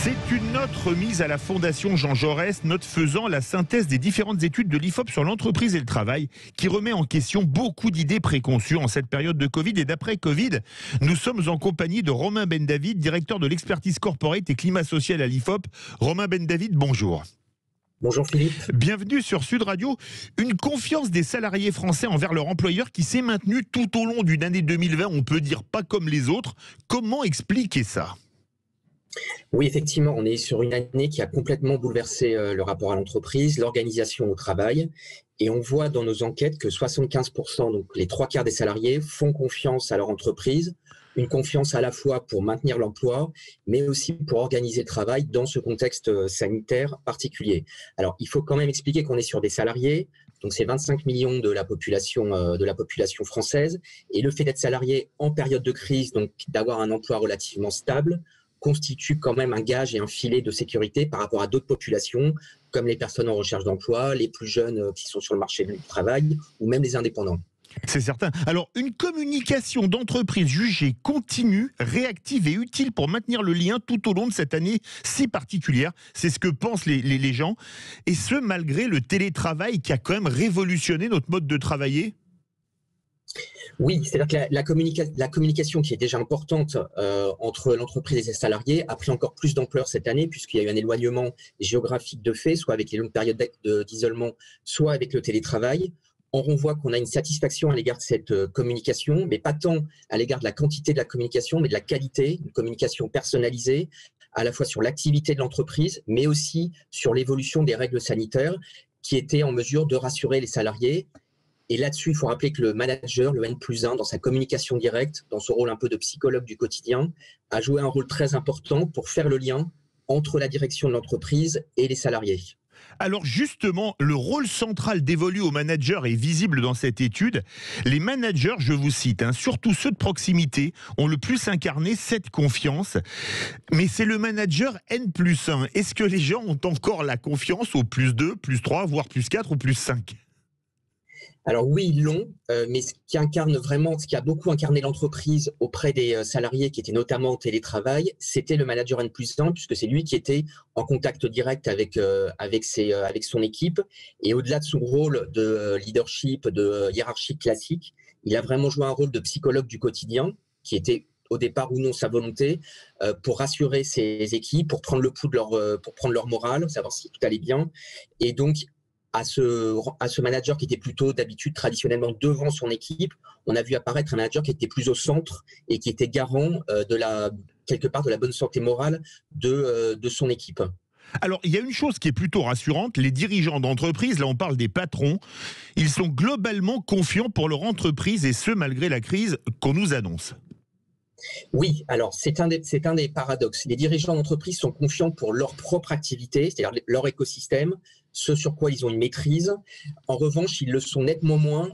C'est une note remise à la Fondation Jean Jaurès, note faisant la synthèse des différentes études de l'IFOP sur l'entreprise et le travail, qui remet en question beaucoup d'idées préconçues en cette période de Covid et d'après Covid. Nous sommes en compagnie de Romain Ben-David, directeur de l'expertise corporate et climat social à l'IFOP. Romain Ben-David, bonjour. Bonjour Philippe. Bienvenue sur Sud Radio. Une confiance des salariés français envers leur employeur qui s'est maintenue tout au long d'une année 2020, on peut dire pas comme les autres. Comment expliquer ça ? Oui, effectivement, on est sur une année qui a complètement bouleversé le rapport à l'entreprise, l'organisation au travail. Et on voit dans nos enquêtes que 75%, donc les 3/4 des salariés, font confiance à leur entreprise. Une confiance à la fois pour maintenir l'emploi, mais aussi pour organiser le travail dans ce contexte sanitaire particulier. Alors, il faut quand même expliquer qu'on est sur des salariés. Donc, c'est 25 millions de la population française. Et le fait d'être salarié en période de crise, donc d'avoir un emploi relativement stable, constitue quand même un gage et un filet de sécurité par rapport à d'autres populations, comme les personnes en recherche d'emploi, les plus jeunes qui sont sur le marché du travail, ou même les indépendants. C'est certain. Alors, une communication d'entreprise jugée continue, réactive et utile pour maintenir le lien tout au long de cette année si particulière, c'est ce que pensent les gens, et ce, malgré le télétravail qui a quand même révolutionné notre mode de travailler. Oui, c'est-à-dire que la communication qui est déjà importante entre l'entreprise et ses salariés a pris encore plus d'ampleur cette année puisqu'il y a eu un éloignement géographique de fait, soit avec les longues périodes d'isolement, soit avec le télétravail. On voit qu'on a une satisfaction à l'égard de cette communication, mais pas tant à l'égard de la quantité de la communication, mais de la qualité, une communication personnalisée, à la fois sur l'activité de l'entreprise, mais aussi sur l'évolution des règles sanitaires qui étaient en mesure de rassurer les salariés. Et là-dessus, il faut rappeler que le manager, le N+1, dans sa communication directe, dans son rôle un peu de psychologue du quotidien, a joué un rôle très important pour faire le lien entre la direction de l'entreprise et les salariés. Alors justement, le rôle central dévolu aux managers est visible dans cette étude. Les managers, je vous cite, surtout ceux de proximité, ont le plus incarné cette confiance. Mais c'est le manager N+1. Est-ce que les gens ont encore la confiance au +2, +3, voire +4 ou +5 ? Alors oui, ils l'ont, mais ce qui a beaucoup incarné l'entreprise auprès des salariés qui étaient notamment au télétravail, c'était le manager N+1, puisque c'est lui qui était en contact direct avec son équipe. Et au-delà de son rôle de leadership, de hiérarchie classique, il a vraiment joué un rôle de psychologue du quotidien, qui était au départ ou non sa volonté, pour rassurer ses équipes, pour prendre le pouls pour prendre leur morale, savoir si tout allait bien. Et donc, à ce manager qui était plutôt d'habitude traditionnellement devant son équipe, on a vu apparaître un manager qui était plus au centre et qui était garant quelque part de la bonne santé morale de son équipe. Alors, il y a une chose qui est plutôt rassurante, les dirigeants d'entreprise, là on parle des patrons, ils sont globalement confiants pour leur entreprise et ce malgré la crise qu'on nous annonce. Oui, alors c'est un des paradoxes. Les dirigeants d'entreprise sont confiants pour leur propre activité, c'est-à-dire leur écosystème, ce sur quoi ils ont une maîtrise. En revanche, ils le sont nettement moins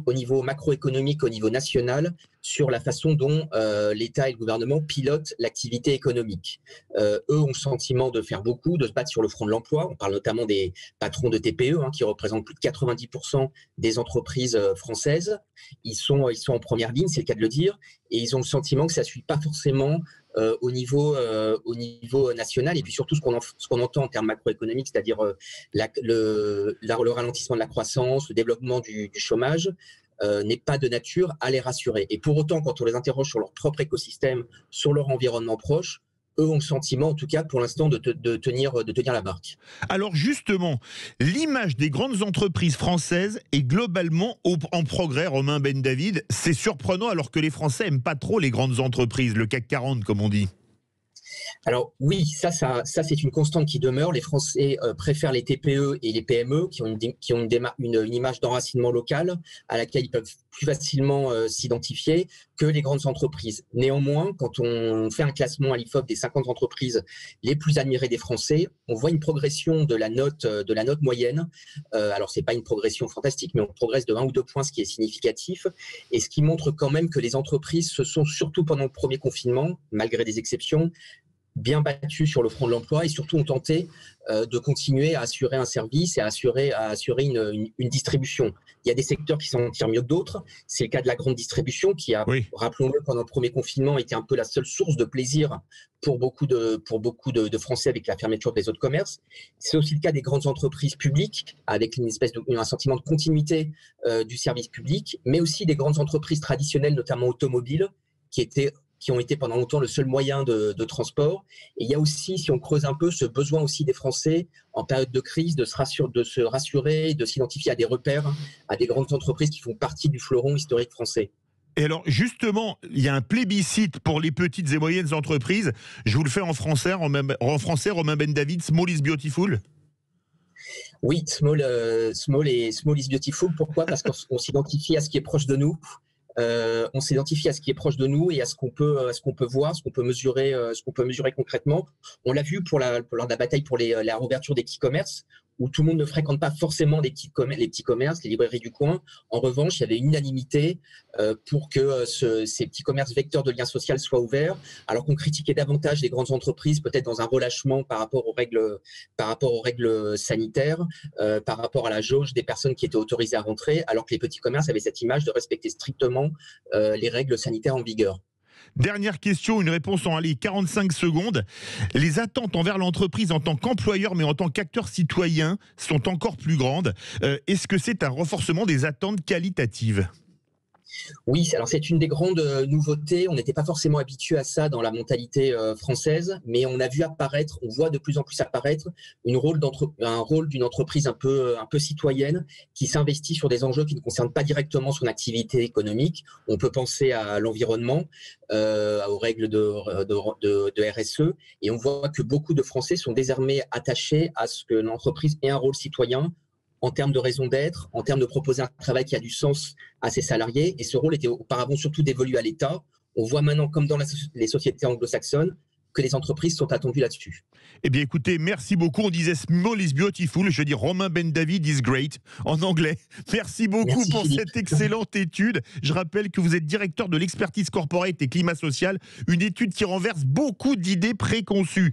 au niveau macroéconomique, au niveau national, sur la façon dont l'État et le gouvernement pilotent l'activité économique. Eux ont le sentiment de faire beaucoup, de se battre sur le front de l'emploi. On parle notamment des patrons de TPE, qui représentent plus de 90% des entreprises françaises. Ils sont en première ligne, c'est le cas de le dire, et ils ont le sentiment que ça ne suit pas forcément au niveau national, et puis surtout ce qu'on entend en termes macroéconomiques, c'est-à-dire le ralentissement de la croissance, le développement du chômage, n'est pas de nature à les rassurer. Et pour autant, quand on les interroge sur leur propre écosystème, sur leur environnement proche, eux ont le sentiment, en tout cas pour l'instant, de tenir la barque. Alors justement, l'image des grandes entreprises françaises est globalement en progrès, Romain Ben-David. C'est surprenant alors que les Français n'aiment pas trop les grandes entreprises, le CAC 40 comme on dit. Alors oui, ça c'est une constante qui demeure. Les Français préfèrent les TPE et les PME qui ont une image d'enracinement local à laquelle ils peuvent plus facilement s'identifier que les grandes entreprises. Néanmoins, quand on fait un classement à l'IFOP des 50 entreprises les plus admirées des Français, on voit une progression de la note moyenne. Alors c'est pas une progression fantastique, mais on progresse de 1 ou 2 points, ce qui est significatif, et ce qui montre quand même que les entreprises se sont, surtout pendant le premier confinement, malgré des exceptions, bien battus sur le front de l'emploi et surtout ont tenté de continuer à assurer un service et à assurer une distribution. Il y a des secteurs qui s'en tirent mieux que d'autres. C'est le cas de la grande distribution qui a, Oui. rappelons-le, pendant le premier confinement, été un peu la seule source de plaisir pour beaucoup de Français avec la fermeture des autres commerces. C'est aussi le cas des grandes entreprises publiques avec un sentiment de continuité du service public, mais aussi des grandes entreprises traditionnelles, notamment automobiles, qui ont été pendant longtemps le seul moyen de transport. Et il y a aussi, si on creuse un peu, ce besoin aussi des Français, en période de crise, de se rassurer, de s'identifier à des repères, à des grandes entreprises qui font partie du fleuron historique français. Et alors, justement, il y a un plébiscite pour les petites et moyennes entreprises. Je vous le fais en français, Romain Ben-David, Small is Beautiful. Oui, small is beautiful. Pourquoi ? Parce qu'on s'identifie à ce qui est proche de nous. On s'identifie à ce qui est proche de nous et à ce qu'on peut voir, ce qu'on peut mesurer concrètement. On l'a vu lors de la bataille pour la réouverture des petits commerces, où tout le monde ne fréquente pas forcément les petits commerces, les librairies du coin. En revanche, il y avait une unanimité pour que ces petits commerces vecteurs de lien social soient ouverts, alors qu'on critiquait davantage les grandes entreprises, peut-être dans un relâchement par rapport aux règles sanitaires, par rapport à la jauge des personnes qui étaient autorisées à rentrer, alors que les petits commerces avaient cette image de respecter strictement les règles sanitaires en vigueur. Dernière question, une réponse en 45 secondes. Les attentes envers l'entreprise en tant qu'employeur, mais en tant qu'acteur citoyen, sont encore plus grandes. Est-ce que c'est un renforcement des attentes qualitatives ? Oui, alors c'est une des grandes nouveautés. On n'était pas forcément habitué à ça dans la mentalité française, mais on voit de plus en plus apparaître un rôle d'une entreprise un peu citoyenne qui s'investit sur des enjeux qui ne concernent pas directement son activité économique. On peut penser à l'environnement, aux règles de RSE, et on voit que beaucoup de Français sont désormais attachés à ce que l'entreprise ait un rôle citoyen en termes de raison d'être, en termes de proposer un travail qui a du sens à ses salariés. Et ce rôle était auparavant surtout dévolu à l'État. On voit maintenant, comme dans les sociétés anglo-saxonnes, que les entreprises sont attendues là-dessus. Eh bien écoutez, merci beaucoup. On disait Small is Beautiful, je dis Romain Ben-David is great en anglais. Merci beaucoup pour Philippe. cette excellente étude. Je rappelle que vous êtes directeur de l'expertise corporate et climat social, une étude qui renverse beaucoup d'idées préconçues.